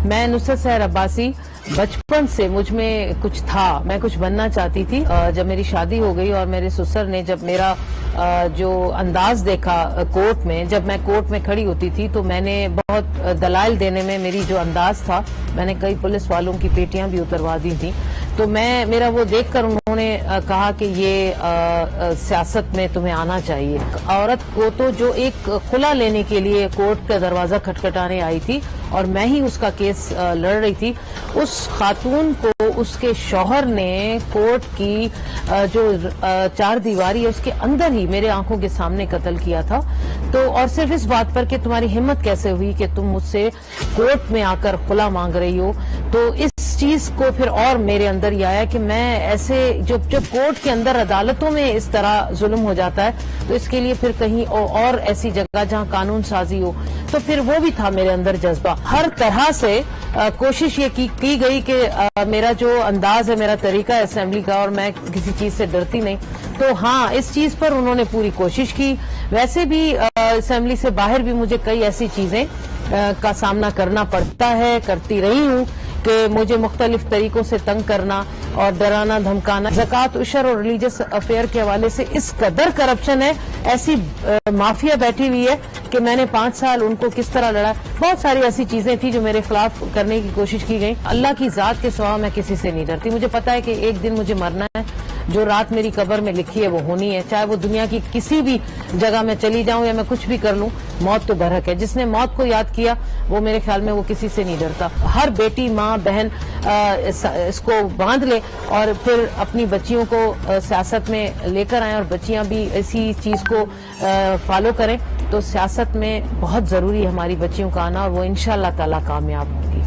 میں نصرت سحر عباسی بچپن سے مجھ میں کچھ تھا، میں کچھ بننا چاہتی تھی. جب میری شادی ہو گئی اور میرے سسر نے جب میرا جو انداز دیکھا کورٹ میں، جب میں کورٹ میں کھڑی ہوتی تھی تو میں نے بہت دلائل دینے میں میری جو انداز تھا، میں نے کئی پولیس والوں کی پیٹیاں بھی اتروا دی تھیں. تو میرا وہ دیکھ کر انہوں نے کہا کہ یہ سیاست میں تمہیں آنا چاہیے. عورت کو تو جو ایک خلا لینے کے لیے کورٹ کا دروازہ کھٹکھٹانے آئی تھی اور میں ہی اس کا کیس لڑ رہی تھی، اس خاتون کو اس کے شوہر نے کورٹ کی جو چار دیواری ہے اس کے اندر ہی میرے آنکھوں کے سامنے قتل کیا تھا. تو اور صرف اس بات پر کہ تمہاری ہمت کیسے ہوئی کہ تم مجھ سے کورٹ میں آ کر خلا مانگ رہی ہو. تو اس چیز کو پھر اور میرے اندر یہ آیا کہ میں ایسے جب کورٹ کے اندر عدالتوں میں اس طرح ظلم ہو جاتا ہے تو اس کے لیے پھر کہیں اور ایسی جگہ جہاں قانون سازی ہو. تو پھر وہ بھی تھا میرے اندر جذبہ. ہر طرح سے کوشش یہ کی گئی کہ میرا جو انداز ہے، میرا طریقہ ہے اسمبلی کا، اور میں کسی چیز سے ڈرتی نہیں. تو ہاں، اس چیز پر انہوں نے پوری کوشش کی. ویسے بھی اسمبلی سے باہر بھی مجھے کئی ایسی چیزیں کا سامنا کرنا پڑتا ہے، کرتی رہی ہوں، کہ مجھے مختلف طریقوں سے تنگ کرنا اور ڈرانا دھمکانا. زکوٰۃ، عشر اور ریلیجس افیئر کے حوالے سے اس قدر کرپشن ہے، ایسی مافیا بیٹھی ہوئی ہے کہ میں نے 5 سال ان کو کس طرح لڑا. بہت ساری ایسی چیزیں تھیں جو میرے خلاف کرنے کی کوشش کی گئی. اللہ کی ذات کے سوا میں کسی سے نہیں ڈرتی. مجھے پتا ہے کہ ایک دن مجھے مرنا ہے. جو رات میری قبر میں لکھی ہے وہ ہونی ہے، چاہے وہ دنیا کی کسی بھی جگہ میں چلی جاؤں یا میں کچھ بھی کر لوں. موت تو برحق ہے. جس نے موت کو یاد کیا وہ میرے خیال میں وہ کسی سے نہیں ڈرتا. ہر بیٹی، ماں، بہن اس کو باندھ لے اور پھر اپنی بچیوں کو سیاست میں لے کر آئیں اور بچیاں بھی اسی چیز کو فالو کریں. تو سیاست میں بہت ضروری ہے ہماری بچیوں کا آنا، اور وہ انشاءاللہ تعالی کامیاب ہوں گی.